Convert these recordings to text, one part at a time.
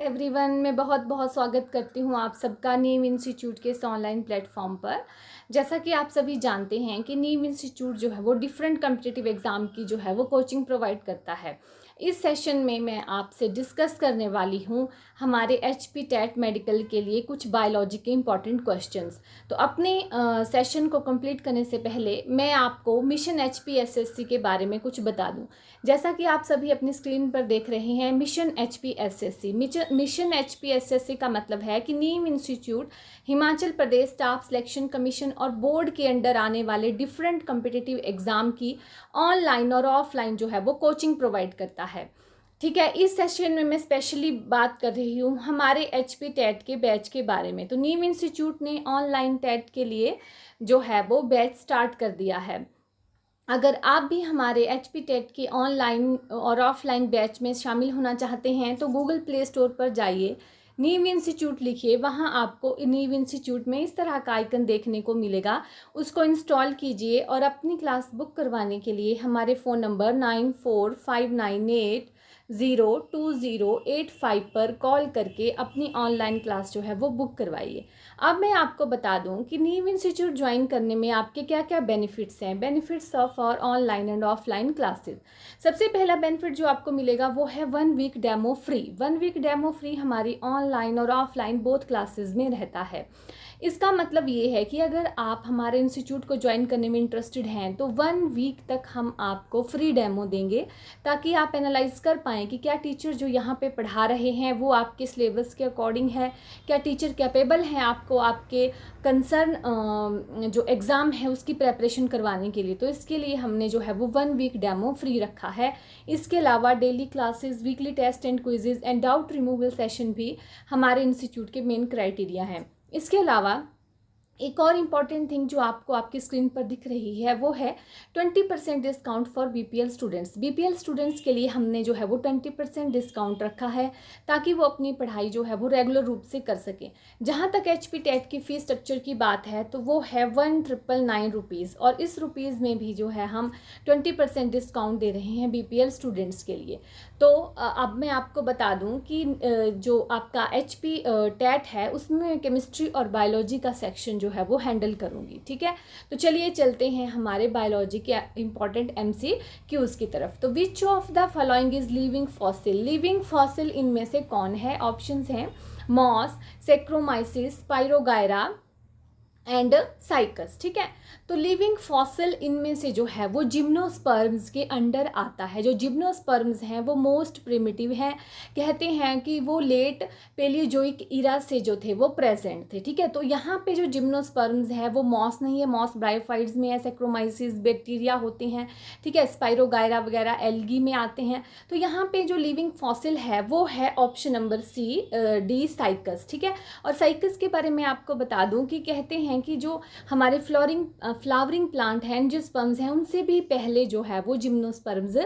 Everyone, मैं बहुत बहुत स्वागत करती हूँ आप सबका नीम इंस्टीट्यूट के इस ऑनलाइन प्लेटफॉर्म पर। जैसा कि आप सभी जानते हैं कि नीम इंस्टीट्यूट जो है वो डिफरेंट कॉम्पिटिटिव एग्ज़ाम की जो है वो कोचिंग प्रोवाइड करता है। इस सेशन में मैं आपसे डिस्कस करने वाली हूँ हमारे HP टेट मेडिकल के लिए कुछ बायोलॉजी के इंपॉर्टेंट क्वेश्चंस। तो अपने सेशन को कंप्लीट करने से पहले मैं आपको मिशन HPSSC के बारे में कुछ बता दूँ। जैसा कि आप सभी अपनी स्क्रीन पर देख रहे हैं, मिशन HPSSC मिशन HPSSC का मतलब है कि नीम institute Himachal Pradesh staff selection commission और बोर्ड के अंडर आने वाले डिफरेंट कॉम्पिटिटिव एग्ज़ाम की ऑनलाइन और ऑफलाइन जो है वो कोचिंग प्रोवाइड करता है। ठीक है, इस सेशन में मैं स्पेशली बात कर रही हूँ हमारे HP टेट के बैच के बारे में। तो नीम इंस्टीट्यूट ने ऑनलाइन टेट के लिए जो है वो बैच स्टार्ट कर दिया है। अगर आप भी हमारे HP टेट के ऑनलाइन और ऑफलाइन बैच में शामिल होना चाहते हैं तो गूगल प्ले स्टोर पर जाइए, नीव इंस्टीट्यूट लिखिए। वहाँ आपको नीव इंस्टीट्यूट में इस तरह का आइकन देखने को मिलेगा, उसको इंस्टॉल कीजिए और अपनी क्लास बुक करवाने के लिए हमारे फ़ोन नंबर 9459802085 पर कॉल करके अपनी ऑनलाइन क्लास जो है वो बुक करवाइए। अब मैं आपको बता दूं कि नीव इंस्टीट्यूट ज्वाइन करने में आपके क्या क्या बेनिफिट्स हैं, benefits of our online and offline classes. सबसे पहला बेनिफिट जो आपको मिलेगा वो है 1 week demo free. 1 week demo free हमारी ऑनलाइन और ऑफलाइन बोथ क्लासेस में रहता है। इसका मतलब ये है कि अगर आप हमारे इंस्टीट्यूट को ज्वाइन करने में इंटरेस्टेड हैं तो 1 वीक तक हम आपको फ्री डेमो देंगे, ताकि आप एनालाइज कर पाएँ कि क्या टीचर जो यहाँ पे पढ़ा रहे हैं वो आपके सिलेबस के अकॉर्डिंग है, क्या टीचर कैपेबल हैं आपको आपके कंसर्न जो एग्ज़ाम है उसकी प्रेपरेशन करवाने के लिए। तो इसके लिए हमने जो है वो 1 वीक डेमो फ्री रखा है। इसके अलावा daily classes, weekly test and quizzes and doubt removal session भी हमारे इंस्टीट्यूट के मेन क्राइटेरिया हैं। इसके अलावा एक और इम्पॉर्टेंट थिंग जो आपको आपकी स्क्रीन पर दिख रही है वो है 20% discount for BPL students. BPL students के लिए हमने जो है वो 20% डिस्काउंट रखा है, ताकि वो अपनी पढ़ाई जो है वो रेगुलर रूप से कर सकें। जहाँ तक HP टेट की फ़ीस स्ट्रक्चर की बात है तो वो है 1999 रुपीज़, और इस रुपीज़ में भी जो है हम 20% डिस्काउंट दे रहे हैं BPL स्टूडेंट्स के लिए। तो अब मैं आपको बता दूं कि जो आपका HP टेट है उसमें केमिस्ट्री और बायोलॉजी का सेक्शन जो है वो हैंडल करूंगी। ठीक है, तो चलिए चलते हैं हमारे बायोलॉजी के इंपॉर्टेंट MCQs की तरफ। तो which of the following is living fossil. Living fossil इनमें से कौन है? ऑप्शंस हैं moss, saccharomyces, spirogyra and cycas. ठीक है, तो लिविंग फॉसिल इनमें से जो है वो जिम्नोस्पर्म्स के अंडर आता है। जो जिम्नोस्पर्म्स हैं वो मोस्ट प्रिमिटिव हैं, कहते हैं कि वो लेट पेलियोजोइक इरा से जो थे वो प्रेजेंट थे। ठीक है, तो यहाँ पे जो जिम्नोस्पर्म्स है वो मॉस नहीं है, मॉस ब्रायोफाइट्स में है, सेक्रोमाइसिस बैक्टीरिया होते हैं। ठीक है, स्पाइरोगायरा वगैरह एल्गी में आते हैं। तो यहाँ पे जो लिविंग फॉसिल है वो है ऑप्शन नंबर D साइकस। ठीक है, और साइकस के बारे में आपको बता दूं कि कहते हैं कि जो हमारे फ्लावरिंग प्लांट हैं, एंजियोस्पर्म्स हैं, उनसे भी पहले जो है वो जिम्नोस्पर्म्स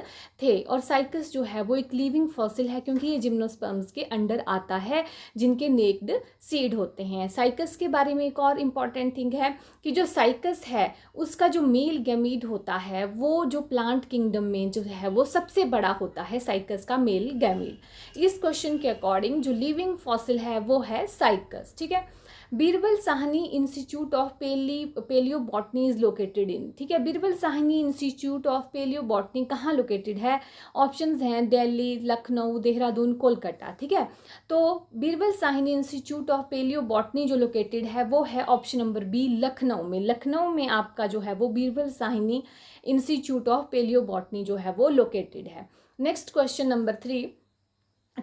थे। और साइकस जो है वो एक लिविंग फॉसिल है, क्योंकि ये जिम्नोस्पर्म्स के अंडर आता है जिनके नेक्ड सीड होते हैं। साइकस के बारे में एक और इम्पॉर्टेंट थिंग है कि जो साइकस है उसका जो मेल गैमीट होता है वो जो प्लांट किंगडम में जो है वो सबसे बड़ा होता है, साइकस का मेल गैमीट। इस क्वेश्चन के अकॉर्डिंग जो लिविंग फॉसिल है वो है साइकस। ठीक है, Birbal Sahni institute of palaeobotany is located in. ठीक है, Birbal Sahni institute of palaeobotany कहाँ लोकेटेड है? ऑप्शंस हैं दिल्ली, लखनऊ, देहरादून, कोलकाता। ठीक है, तो Birbal Sahni institute of palaeobotany जो लोकेटेड है वो है ऑप्शन नंबर B लखनऊ में। लखनऊ में आपका जो है वो Birbal Sahni institute of palaeobotany जो है वो लोकेटेड है। Next question number 3,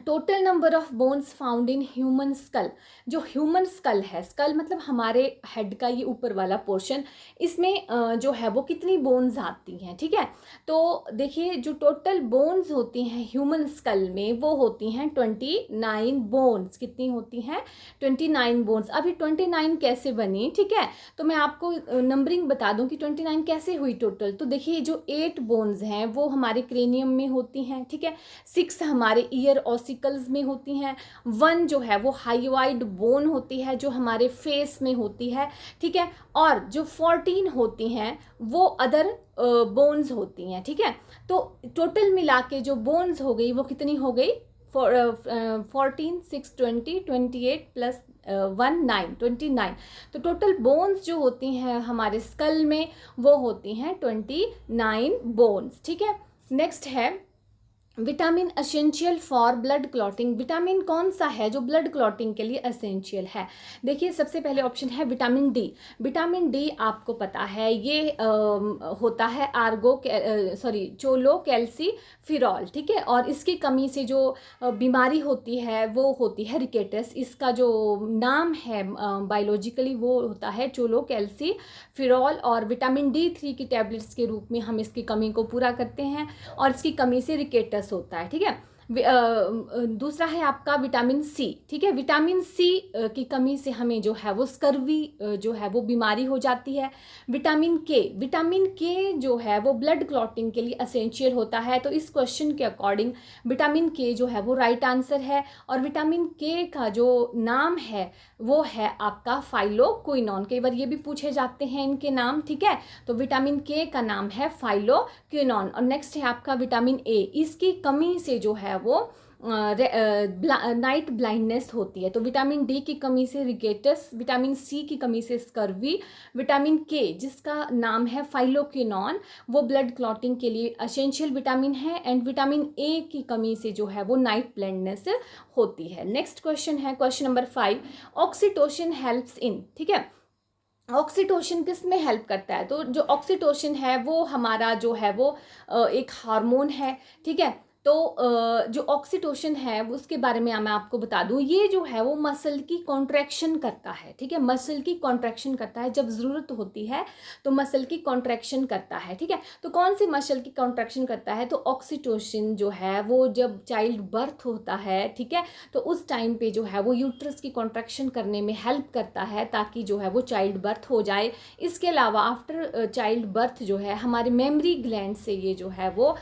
total number of bones found in human school. जो ह्यूमन स्कल है, स्कल मतलब हमारे हेड का ये ऊपर वाला पोर्शन, इसमें जो है वो कितनी बोन्स आती हैं? ठीक है, तो देखिए जो टोटल बोन्स होती हैं ह्यूमन स्कल में वो होती हैं 29 बोन्स। कितनी होती हैं? 29 बोन्स। अभी 29 कैसे बनी? ठीक है, तो मैं आपको नंबरिंग बता दूं कि 29 कैसे हुई टोटल। तो देखिए जो 8 बोन्स हैं वो हमारे क्रेनियम में होती हैं। ठीक है, 6 हमारे ईयर ऑसिकल्स में होती हैं, 1 जो है वो हाइवाइड बोन होती है जो हमारे फेस में होती है। ठीक है, और जो 14 होती हैं वो अदर बोन्स होती हैं। ठीक है, तो टोटल मिला के जो बोन्स हो गई वो कितनी हो गई? 14 6 20 28 प्लस 1 9 29। तो टोटल बोन्स जो होती हैं हमारे स्कल में वो होती हैं 29 बोन्स, ठीक है। नेक्स्ट है vitamin essential for blood clotting. Vitamin कौन सा है जो ब्लड क्लॉटिंग के लिए असेंशियल है? देखिए सबसे पहले ऑप्शन है विटामिन डी। विटामिन डी आपको पता है ये होता है चोलो कैल्सीफिरॉल, ठीक है। और इसकी कमी से जो बीमारी होती है वो होती है रिकेटस। इसका जो नाम है बायोलॉजिकली वो होता है चोलो कैल्सीफिरॉल। और विटामिन D3 की टैबलेट्स के रूप में हम इसकी कमी को पूरा करते हैं और इसकी कमी से रिकेटस होता है, ठीक है। दूसरा है आपका विटामिन सी, ठीक है। विटामिन सी की कमी से हमें जो है वो स्कर्वी जो है वो बीमारी हो जाती है। विटामिन के जो है वो ब्लड क्लॉटिंग के लिए असेंशियल होता है। तो इस क्वेश्चन के अकॉर्डिंग विटामिन के जो है वो राइट आंसर है। और विटामिन के का जो नाम है वो है आपका फाइलोक्विनोन। कई बार ये भी पूछे जाते हैं इनके नाम, ठीक है। तो विटामिन के का नाम है फाइलोक्विनोन। और नेक्स्ट है आपका विटामिन ए। इसकी कमी से जो है वो नाइट ब्लाइंडनेस होती है। तो विटामिन डी की कमी से रिकेटस, विटामिन सी की कमी से स्कर्वी, विटामिन के जिसका नाम है फाइलोक्विनोन वो ब्लड क्लॉटिंग के लिए असेंशियल विटामिन है। एंड विटामिन ए की कमी से जो है वो नाइट ब्लाइंडनेस होती है। नेक्स्ट क्वेश्चन है question number 5, oxytocin helps in, ठीक है। ऑक्सीटोसिन किस में हेल्प करता है? तो जो ऑक्सीटोसिन है वो हमारा जो है वो एक हार्मोन है, ठीक है। तो जो ऑक्सीटोसिन है उसके बारे में मैं आपको बता दूं, ये जो है वो मसल की कॉन्ट्रैक्शन करता है, ठीक है। मसल की कॉन्ट्रैक्शन करता है जब ज़रूरत होती है तो मसल की कॉन्ट्रैक्शन करता है, ठीक है। तो कौन सी मसल की कॉन्ट्रैक्शन करता है? तो ऑक्सीटोसिन जो है वो जब चाइल्ड बर्थ होता है, ठीक है, तो उस टाइम पे जो है वो यूट्रस की कॉन्ट्रैक्शन करने में हेल्प करता है ताकि जो है वो चाइल्ड बर्थ हो जाए। इसके अलावा आफ्टर चाइल्ड बर्थ जो है हमारे मेमरी ग्लैंड से ये जो है वो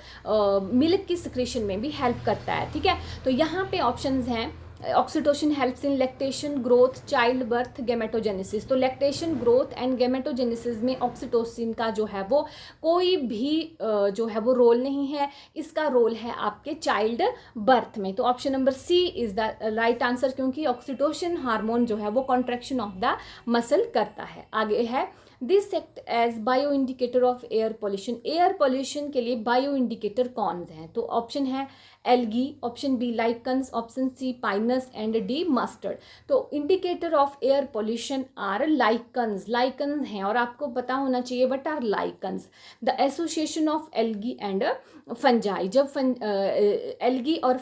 मिल्क की सिक्रेशन में भी हेल्प करता है, ठीक है। तो यहाँ पे ऑप्शंस हैं oxytocin helps in lactation, growth, child birth, gametogenesis. तो लैक्टेशन, ग्रोथ एंड गैमेटोजेनेसिस में ऑक्सीटोसिन का जो है वो कोई भी जो है वो रोल नहीं है। इसका रोल है आपके चाइल्ड बर्थ में। तो option number C is the right answer, क्योंकि ऑक्सीटोसिन हार्मोन जो है वो कॉन्ट्रैक्शन ऑफ द मसल करता है। आगे है this act as bio indicator of air pollution. Air pollution के लिए बायो इंडिकेटर कौन से हैं? तो ऑप्शन है algae, option B lichens, option C pinus and D mustard. तो indicator of air pollution are lichens हैं। और आपको पता होना चाहिए what are lichens, the association of algae and fungi. जब एल्गी और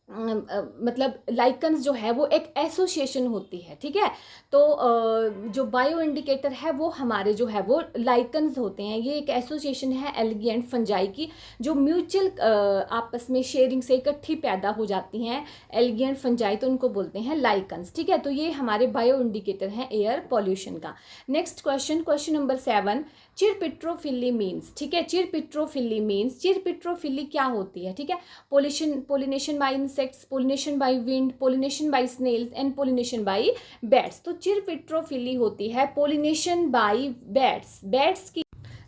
मतलब लाइकन्स जो है वो एक एसोसिएशन होती है, ठीक है। तो जो बायो इंडिकेटर है वो हमारे जो है वो लाइकन्स होते हैं। ये एक एसोसिएशन है एल्गी एंड फंजाई की जो म्यूचुअल आपस में शेयरिंग से इकट्ठी पैदा हो जाती हैं, एल्गी एंड फंजाई, तो उनको बोलते हैं लाइकन्स, ठीक है। तो ये हमारे बायो इंडिकेटर हैं एयर पॉल्यूशन का। Next question, question number 7, chiropterophily means, ठीक है। चिरपिट्रोफिली क्या होती है? ठीक है, pollination by insects, pollination by wind, pollination by snails and pollination by bats. तो चिरपिट्रोफिली होती है पोलिनेशन बाय बैट्स की।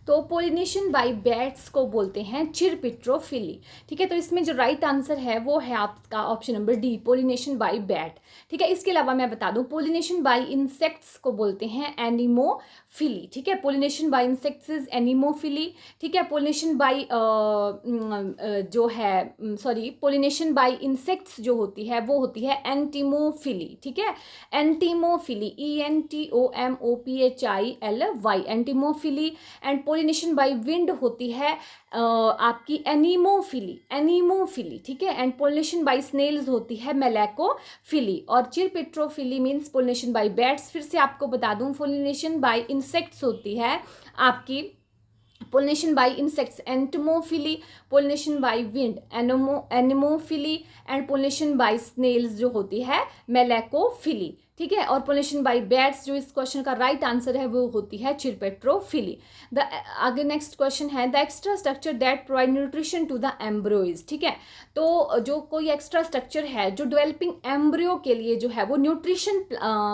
तो पोलिनेशन बाय बैट्स को बोलते हैं चिरपिट्रोफिली, ठीक है। तो इसमें जो राइट आंसर है वो है आपका option number D, pollination bye bat, ठीक है। इसके अलावा मैं बता दूं पोलिनेशन बाय इंसेक्ट्स को बोलते हैं एनिमोफिली, ठीक है। Pollination by insects is anemophily, ठीक है। Pollination by pollination by insects जो होती है वो होती है एंटीमोफिली, ठीक है। Entomophily, ENTOMOPHILY, entomophily. And pollination by wind होती है आपकी एनीमोफिली, ठीक है। एंड पोलिनेशन बाय स्नेल्स होती है मेलैकोफिली। और चिरपिट्रोफिली मीन्स पोलिनेशन बाय बैट्स। फिर से आपको बता दूं पोलिनेशन बाय इंसेक्ट्स होती है आपकी pollination by insects entomophily, pollination by wind anemophily and pollination by snails जो होती है मेलैकोफिली, ठीक है। और पोलिनेशन बाय बैट्स, जो इस क्वेश्चन का राइट आंसर है वो होती है चिरपेट्रोफिली। द आगे नेक्स्ट क्वेश्चन है the extra structure that provide nutrition to the embryo is, ठीक है। तो जो कोई एक्स्ट्रा स्ट्रक्चर है जो डेवलपिंग एम्ब्रियो के लिए जो है वो न्यूट्रिशन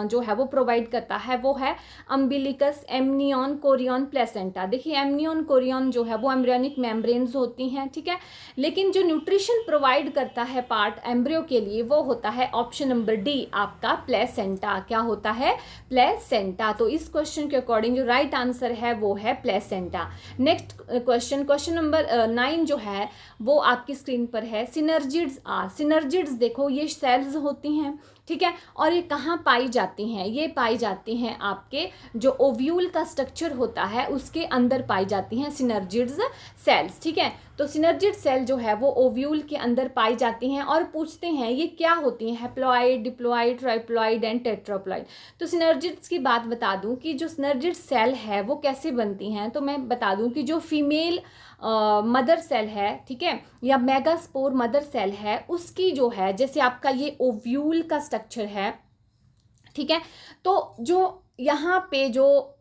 जो है वो प्रोवाइड करता है, वो है अम्बिलिकस, एमनियन, कोरियन, प्लेसेंटा। देखिए एमनियन, कोरियन जो है वो एम्ब्रियोनिक मेम्ब्रेन्स होती हैं, ठीक है। लेकिन जो न्यूट्रिशन प्रोवाइड करता है पार्ट एम्ब्रियो के लिए वो होता है ऑप्शन नंबर डी आपका प्लेसेंटा। क्या होता है? प्लेसेंटा। तो इस क्वेश्चन के अकॉर्डिंग जो राइट आंसर है वो है placenta. Next question, question number 9 जो है वो आपकी स्क्रीन पर है। सिनर्जिड्स आर, सिनर्जिड्स देखो ये सेल्स होती हैं, ठीक है। और ये कहाँ पाई जाती हैं? ये पाई जाती हैं आपके जो ओव्यूल का स्ट्रक्चर होता है उसके अंदर पाई जाती हैं सिनर्जिड्स सेल्स, ठीक है। तो सिनर्जिड सेल जो है वो ओव्यूल के अंदर पाई जाती हैं और पूछते हैं ये क्या होती हैं, haploid, diploid, triploid and tetraploid. तो सिनर्जिड्स की बात बता दूं कि जो सिनर्जिड सेल है वो कैसे बनती हैं, तो मैं बता दूं कि जो फीमेल मदर सेल है, ठीक है, या मेगास्पोर मदर सेल है, उसकी जो है जैसे आपका ये ओव्यूल का स्ट्रक्चर है, ठीक है। तो जो यहाँ पे जो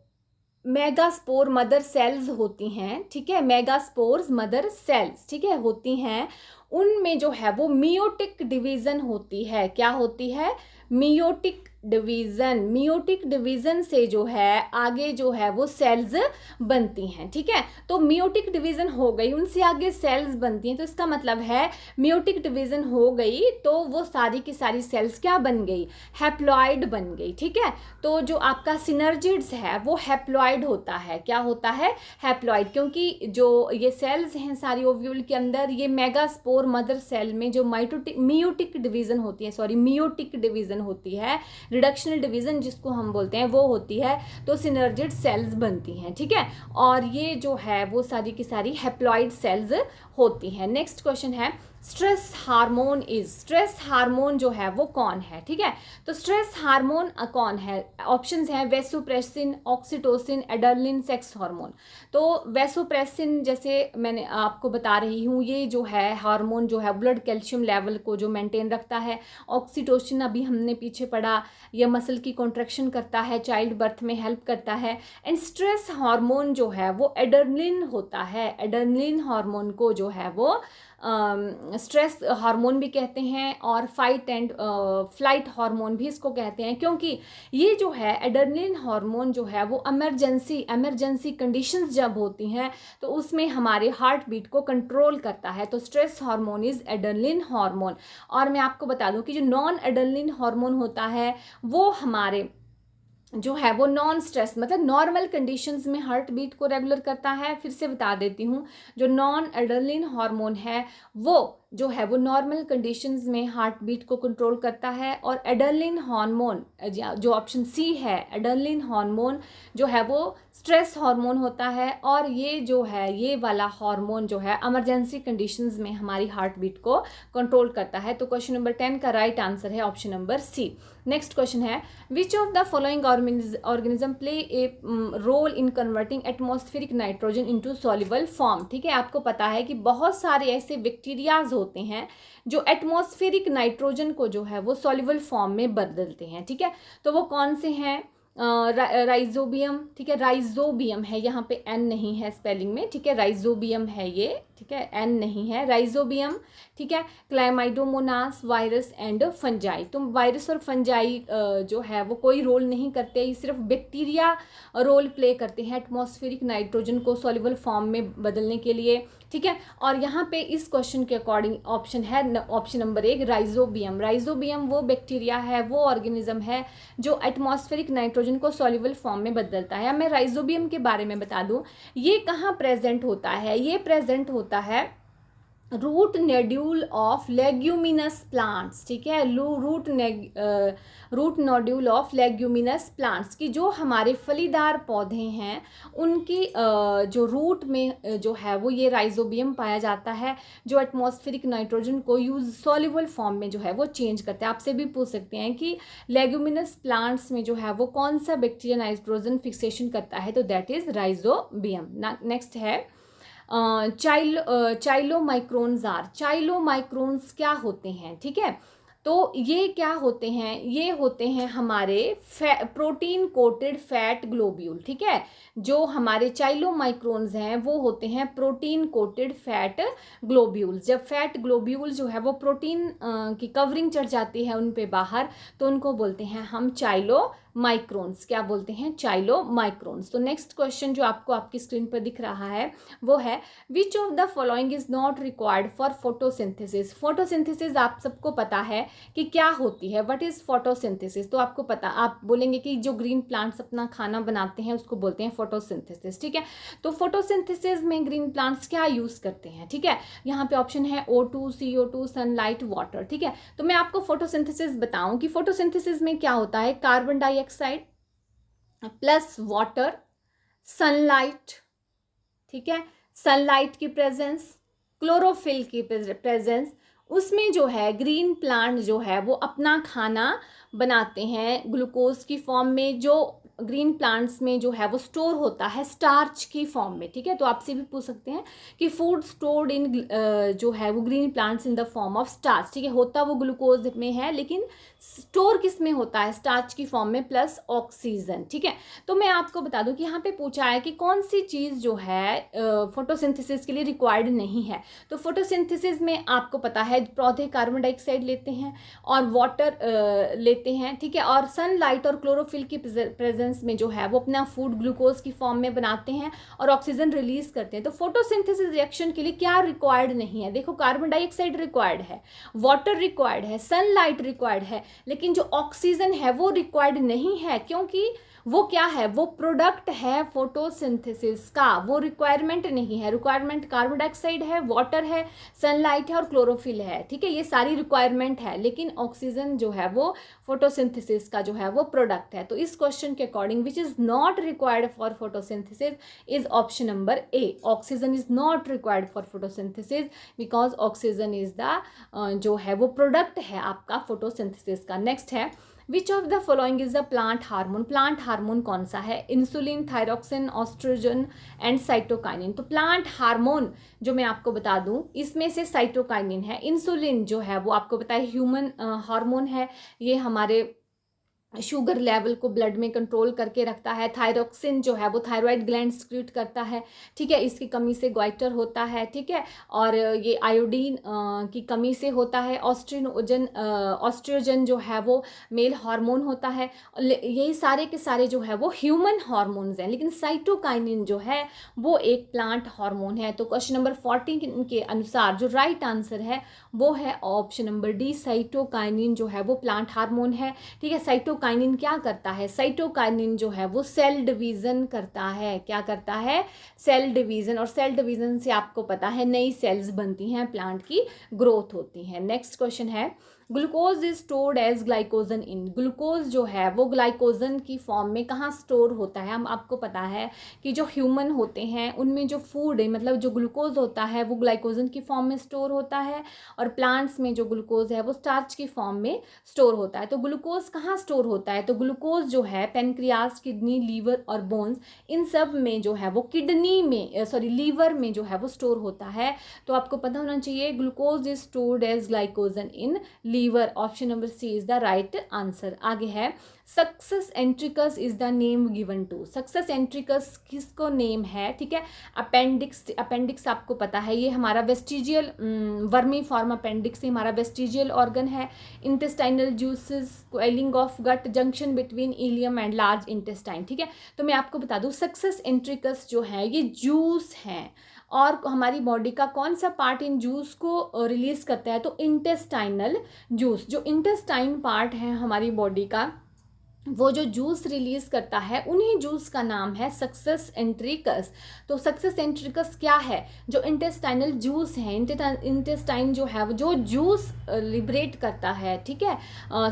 मेगास्पोर मदर सेल्स होती हैं, ठीक है, मेगास्पोर्स मदर सेल्स, ठीक है, होती हैं, उनमें जो है वो मियोटिक डिवीजन होती है। क्या होती है? Meiotic division. मियोटिक डिवीजन से जो है आगे जो है वो सेल्स बनती हैं, ठीक है। तो मियोटिक डिवीजन हो गई, उनसे आगे सेल्स बनती हैं, तो इसका मतलब है मियोटिक डिवीजन हो गई तो वो सारी की सारी सेल्स क्या बन गई? हैप्लॉइड बन गई, ठीक है। तो जो आपका सिनर्जिड्स है वो हैप्लॉइड होता है। क्या होता है? हैप्लॉइड, क्योंकि जो ये सेल्स हैं सारी ओव्यूल के अंदर, ये मेगास्पोर मदर सेल में जो मियोटिक डिवीजन होती है, सॉरी मियोटिक डिवीजन होती है, रिडक्शनल डिवीजन जिसको हम बोलते हैं वो होती है, तो सिनर्जिड सेल्स बनती हैं, ठीक है। और ये जो है वो सारी की सारी हैप्लॉइड सेल्स होती हैं। नेक्स्ट क्वेश्चन है stress hormone is, stress hormone जो है वो कौन है, ठीक है। तो स्ट्रेस हार्मोन कौन है? ऑप्शंस हैं vasopressin, oxytocin, adrenaline, sex hormone. तो वेसोप्रेसिन जैसे मैंने आपको बता रही हूँ, ये जो है हार्मोन जो है ब्लड कैल्शियम लेवल को जो मेंटेन रखता है। ऑक्सीटोसिन अभी हमने पीछे पढ़ा, ये मसल की कॉन्ट्रैक्शन करता है, चाइल्ड बर्थ में हेल्प करता है। एंड स्ट्रेस हार्मोन जो है वो एड्रेनलिन होता है। एड्रेनलिन हार्मोन को जो है वो स्ट्रेस हार्मोन भी कहते हैं और फाइट एंड फ्लाइट हार्मोन भी इसको कहते हैं, क्योंकि ये जो है एड्रेनलिन हार्मोन जो है वो इमरजेंसी कंडीशंस जब होती हैं तो उसमें हमारे हार्ट बीट को कंट्रोल करता है। तो stress hormone is adrenaline hormone. और मैं आपको बता दूं कि जो नॉन एड्रेनलिन हार्मोन होता है वो हमारे जो है वो नॉन स्ट्रेस मतलब नॉर्मल कंडीशंस में हार्ट बीट को रेगुलर करता है। फिर से बता देती हूँ, जो नॉन एड्रेनलिन हार्मोन है वो जो है वो नॉर्मल कंडीशंस में हार्ट बीट को कंट्रोल करता है। और एड्रेनलिन हार्मोन जो ऑप्शन सी है, एड्रेनलिन हार्मोन जो है वो स्ट्रेस हार्मोन होता है। और ये जो है ये वाला हार्मोन जो है इमरजेंसी कंडीशंस में हमारी हार्ट बीट को कंट्रोल करता है। तो क्वेश्चन नंबर 10 का राइट आंसर है option number C. Next question है which of the following organism play a role in converting atmospheric nitrogen into soluble form. ठीक है, आपको पता है कि बहुत सारे ऐसे बैक्टीरियाज होते हैं जो एटमॉस्फेरिक नाइट्रोजन को जो है वो सॉल्युबल फॉर्म में बदलते हैं। ठीक है, तो वो कौन से हैं? राइजोबियम, ठीक है, राइजोबियम है, यहाँ पे एन नहीं है स्पेलिंग में, ठीक है, राइजोबियम है ये, ठीक है, एन नहीं है, राइजोबियम, ठीक है, क्लाइमाइडोमोनास, वायरस एंड फंजाई। तो वायरस और फंजाई जो है वो कोई रोल नहीं करते, ये सिर्फ बैक्टीरिया रोल प्ले करते हैं एटमॉस्फेरिक नाइट्रोजन को सॉल्युबल फॉर्म में बदलने के लिए। ठीक है, और यहाँ पे इस क्वेश्चन के अकॉर्डिंग ऑप्शन है ऑप्शन नंबर 1 राइजोबियम। राइजोबियम वो बैक्टीरिया है, वो ऑर्गेनिज्म है जो एटमॉस्फेरिक नाइट्रोजन को सॉल्युबल फॉर्म में बदलता है। अब मैं राइजोबियम के बारे में बता दूं, ये कहाँ प्रेजेंट होता है? ये प्रेजेंट होता है root nodule of leguminous plants. ठीक है, root nodule of leguminous plants की जो हमारे फलीदार पौधे हैं उनकी जो रूट में जो है वो ये राइजोबियम पाया जाता है, जो एटमॉस्फेरिक नाइट्रोजन को यूज सॉल्युबल फॉर्म में जो है वो चेंज करते हैं। आपसे भी पूछ सकते हैं कि लेग्यूमिनस प्लांट्स में जो है वो कौन सा बैक्टीरिया नाइट्रोजन फिक्सेशन करता है, तो दैट इज राइजोबियम। नेक्स्ट है चाइलोमाइक्रोन्स आर। चाइलोमाइक्रोन्स क्या होते हैं? ठीक है, तो ये क्या होते हैं, ये होते हैं हमारे प्रोटीन कोटेड फैट ग्लोब्यूल, ठीक है। जो हमारे चाइलोमाइक्रोन्स हैं वो होते हैं प्रोटीन कोटेड फैट ग्लोब्यूल्स। जब फैट ग्लोब्यूल जो है वो प्रोटीन की कवरिंग चढ़ जाती है उन पे बाहर, तो उनको बोलते हैं हम चाइलोमाइक्रोन्स। क्या बोलते हैं? चाइलोमाइक्रोन्स। तो नेक्स्ट क्वेश्चन जो आपको आपकी स्क्रीन पर दिख रहा है वो है which of the following is not required for photosynthesis. Photosynthesis आप सबको पता है कि क्या होती है, व्हाट इज फोटोसिंथेसिस। तो आपको पता, आप बोलेंगे कि जो ग्रीन प्लांट्स अपना खाना बनाते हैं उसको बोलते हैं फोटोसिंथेसिस, ठीक है। तो फोटोसिंथेसिस में ग्रीन प्लांट्स क्या यूज करते हैं, ठीक है। यहाँ पे ऑप्शन है O2, CO2, सनलाइट, वाटर, ठीक है। तो मैं आपको फोटोसिंथेसिस बताऊं कि फोटोसिंथेसिस में क्या होता है। Carbon dioxide plus water, sunlight, ठीक है, सनलाइट की प्रेजेंस, क्लोरोफिल की प्रेजेंस, उसमें जो है ग्रीन प्लांट जो है वो अपना खाना बनाते हैं ग्लूकोज की फॉर्म में, जो ग्रीन प्लांट्स में जो है वो स्टोर होता है स्टार्च की फॉर्म में, ठीक है। तो आपसे भी पूछ सकते हैं कि फूड स्टोर्ड इन जो है वो green plants in the form of starch, ठीक है। होता वो ग्लूकोज में है लेकिन स्टोर किस में होता है? स्टार्च की फॉर्म में प्लस ऑक्सीजन, ठीक है। तो मैं आपको बता दूं कि यहाँ पे पूछा है कि कौन सी चीज़ जो है फोटोसिंथेसिस के लिए रिक्वायर्ड नहीं है। तो फोटोसिंथेसिस में आपको पता है पौधे कार्बन डाइऑक्साइड लेते हैं और वाटर लेते हैं, ठीक है, और सनलाइट और क्लोरोफिल की प्रेजेंस में जो है वो अपना फूड ग्लूकोज की फॉर्म में बनाते हैं और ऑक्सीजन रिलीज करते हैं। तो फोटोसिंथेसिस रिएक्शन के लिए क्या रिक्वायर्ड नहीं है? देखो, कार्बन डाइऑक्साइड रिक्वायर्ड है, वाटर रिक्वायर्ड है, सनलाइट रिक्वायर्ड है, लेकिन जो ऑक्सीजन है वो रिक्वायर्ड नहीं है, क्योंकि वो क्या है? वो प्रोडक्ट है फोटोसिंथेसिस का, वो रिक्वायरमेंट नहीं है। रिक्वायरमेंट कार्बन डाइऑक्साइड है, वाटर है, सनलाइट है और क्लोरोफिल है, ठीक है, ये सारी रिक्वायरमेंट है, लेकिन ऑक्सीजन जो है वो फोटोसिंथेसिस का जो है वो प्रोडक्ट है। तो इस क्वेश्चन के according which is not required for photosynthesis is option number A. Oxygen is not required for photosynthesis because oxygen is the जो है वो प्रोडक्ट है आपका फोटोसिंथेसिस का। नेक्स्ट है which of the following is the plant hormone. Plant hormone कौन सा है? Insulin, thyroxine, oestrogen and cytokinin. तो प्लांट हार्मोन जो मैं आपको बता दूं इसमें से साइटोकाइनिन है। इंसुलिन जो है वो आपको पता है ह्यूमन हार्मोन है, ये हमारे शुगर लेवल को ब्लड में कंट्रोल करके रखता है। थायरॉक्सिन जो है वो थायराइड ग्लैंड सिक्रीट करता है, ठीक है, इसकी कमी से ग्वाइटर होता है, ठीक है, और ये आयोडीन की कमी से होता है। ऑस्ट्रोजन जो है वो मेल हार्मोन होता है। यही सारे के सारे जो है वो ह्यूमन हार्मोन्स हैं, लेकिन साइटोकाइनिन जो है वो एक प्लांट हार्मोन है। तो क्वेश्चन नंबर 14 के अनुसार जो राइट आंसर है वो है ऑप्शन नंबर डी, साइटोकाइनिन जो है वो प्लांट हार्मोन है, ठीक है। साइटोकाइनिन क्या करता है? साइटोकाइनिन जो है वो सेल डिवीजन करता है। क्या करता है? सेल डिवीजन, और सेल डिवीजन से आपको पता है नई सेल्स बनती हैं, प्लांट की ग्रोथ होती है। नेक्स्ट क्वेश्चन है glucose is stored as glycogen in. Glucose जो है वो ग्लाइकोजन की फॉर्म में कहाँ स्टोर होता है? हम आपको पता है कि जो ह्यूमन होते हैं उनमें जो फूड है, मतलब जो ग्लूकोज होता है वो ग्लाइकोजन की फॉर्म में स्टोर होता है, और प्लांट्स में जो ग्लूकोज है वो स्टार्च की फॉर्म में स्टोर होता है। तो ग्लूकोज कहाँ स्टोर होता है? तो ग्लूकोज जो है पेनक्रियाज, किडनी, लीवर और बोन्स, इन सब में जो है वो किडनी में लीवर में जो है वो स्टोर होता है। तो आपको पता होना चाहिए glucose is stored as glycogen in liver. Option number C is the right answer. आगे है succus entericus is the name given to. Succus entericus किसको नेम है? ठीक है, अपेंडिक्स। अपेंडिक्स आपको पता है ये हमारा वेस्टिजियल वर्मी फॉर्म अपेंडिक्स हमारा वेस्टिजियल ऑर्गन है। Intestinal juices, coiling of gut, junction between ileum and large intestine. ठीक है, तो मैं आपको बता दूं सक्सेस एंट्रिकस जो है ये जूस हैं, और हमारी बॉडी का कौन सा पार्ट इन जूस को रिलीज करता है? तो इंटेस्टाइनल जूस। जो इंटेस्टाइन पार्ट है हमारी बॉडी का वो जो जूस रिलीज करता है उन्हीं जूस का नाम है सक्सेस एंट्रिकस। तो सक्सेस एंट्रिकस क्या है? जो इंटेस्टाइनल जूस है, इंटेस्टाइन जो है जो जूस लिबरेट करता है, ठीक है,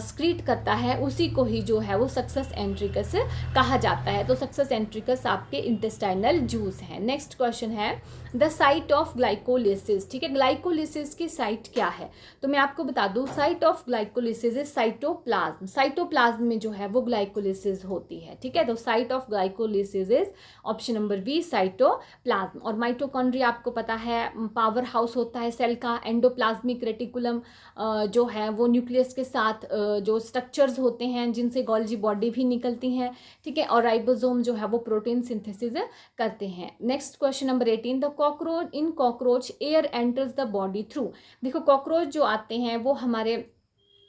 स्क्रीट करता है, उसी को ही जो है वो सक्सेस एंट्रिकस कहा जाता है। तो सक्सेस एंट्रिकस आपके इंटेस्टाइनल जूस है। नेक्स्ट क्वेश्चन है द साइट ऑफ ग्लाइकोलिसिस। ठीक है, ग्लाइकोलिसिस की साइट क्या है? तो मैं आपको बता दूं site of glycolysis is cytoplasm. Cytoplasm में जो है वो ग्लाइकोलिसिस होती है, ठीक है। तो site of glycolysis is option number B, cytoplasm. और माइटोकॉन्ड्रिया आपको पता है पावर हाउस होता है सेल का। एंडोप्लाज्मिक रेटिकुलम जो है वो न्यूक्लियस के साथ जो स्ट्रक्चर्स होते हैं जिनसे गोल्जी बॉडी भी निकलती हैं, ठीक है। और राइबोसोम जो है वो प्रोटीन सिंथेसिस करते हैं। Next question number 18, the cockroach air enters the body through. देखो कॉकरोच जो आते हैं वो हमारे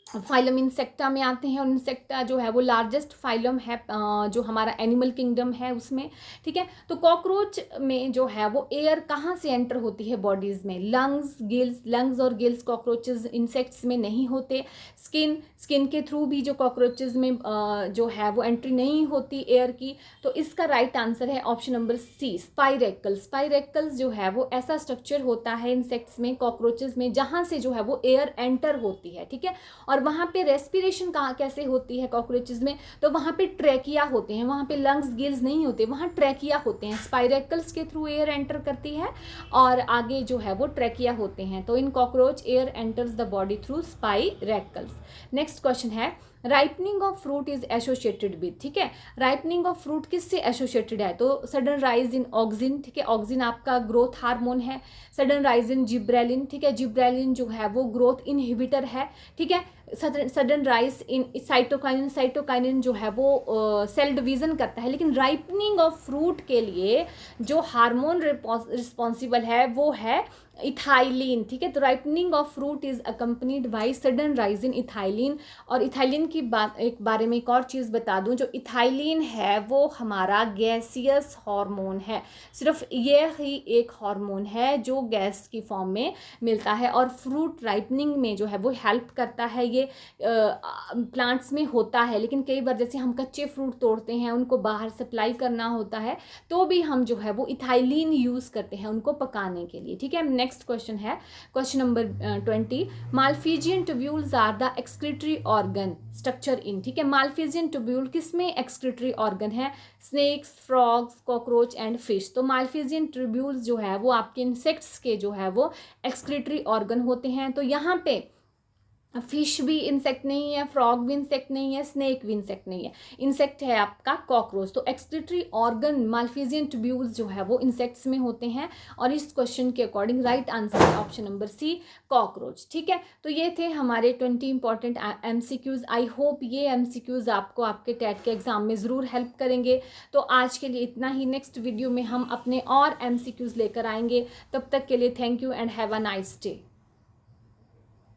फाइलम इंसेक्टा में आते हैं, और इंसेक्टा जो है वो लार्जेस्ट फाइलम है जो हमारा एनिमल किंगडम है उसमें, ठीक है। तो कॉकरोच में जो है वो एयर कहाँ से एंटर होती है बॉडीज़ में? लंग्स और गिल्स कॉकरोचेस इंसेक्ट्स में नहीं होते। स्किन के थ्रू भी जो कॉकरोचेस में जो है वो एंट्री नहीं होती एयर की। तो इसका राइट आंसर है option number C, spiracles. Spiracles जो है वो ऐसा स्ट्रक्चर होता है इंसेक्ट्स में, कॉकरोचेस में, जहाँ से जो है वो एयर एंटर होती है, ठीक है। और वहाँ पे रेस्पिरेशन कहाँ कैसे होती है कॉकरोचेस में? तो वहाँ पे ट्रैकिया होते हैं, वहाँ पे लंग्स गिल्स नहीं होते, वहाँ ट्रैकिया होते हैं। स्पाइरेकल्स के थ्रू एयर एंटर करती है और आगे जो है वो ट्रैकिया होते हैं। तो in cockroach air enters the body through spiracles. Next question है, ripening of fruit is associated with, ठीक है। राइपनिंग ऑफ फ्रूट किससे एसोसिएटेड है? तो सडन राइज इन ऑक्सिन, ठीक है। ऑक्सिन आपका ग्रोथ हार्मोन है। सडन राइज इन जिब्रेलिन, ठीक है। जिब्रेलिन जो है वो ग्रोथ इनहिबिटर है, ठीक है। Sudden rise in cytokinin, cytokinin जो है वो सेल डिवीजन करता है। लेकिन राइपनिंग ऑफ फ्रूट के लिए जो हार्मोन रिस्पॉन्सिबल है वो है इथाइलिन, ठीक है। तो ripening of fruit is accompanied by sudden rise in ethylene. और इथाइलिन की बारे में एक और चीज़ बता दूं, जो इथाइलिन है वो हमारा गैसियस हार्मोन है। सिर्फ ये ही एक हार्मोन है जो गैस की फॉर्म में मिलता है, और फ्रूट राइपनिंग में जो है वो हेल्प करता है। ये प्लांट्स में होता है, लेकिन कई बार जैसे हम कच्चे फ्रूट तोड़ते हैं, उनको बाहर सप्लाई करना होता है, तो भी हम जो है वो इथाइलिन यूज़ करते हैं उनको पकाने के लिए, ठीक है। नेक्स्ट क्वेश्चन है question number 20, Malpighian tubules are the excretory organ structure in, ठीक है। माल्फिजियन ट्यूब्यूल किसमें एक्सक्रीटरी ऑर्गन है? Snakes, frogs, cockroach and fish. तो माल्फिजियन ट्यूब्यूल्स जो है वो आपके इंसेक्ट्स के जो है वो एक्सक्रीटरी ऑर्गन होते हैं। तो यहाँ पे फिश भी इंसेक्ट नहीं है, फ्रॉग भी इंसेक्ट नहीं है, स्नेक भी इंसेक्ट नहीं है, इंसेक्ट है आपका कॉकरोच। तो एक्सक्रीटरी ऑर्गन माल्फिजियन ट्यूब्यूल्स जो है वो इंसेक्ट्स में होते हैं, और इस क्वेश्चन के अकॉर्डिंग राइट आंसर है ऑप्शन नंबर सी, कॉकरोच, ठीक है। तो ये थे हमारे 20 इंपॉर्टेंट एमसीक्यूज। आई होप ये एमसीक्यूज आपको आपके टेट के एग्जाम में ज़रूर हेल्प करेंगे। तो आज के लिए इतना ही, नेक्स्ट वीडियो में हम अपने और एमसीक्यूज लेकर आएंगे। तब तक के लिए thank you and have a nice day.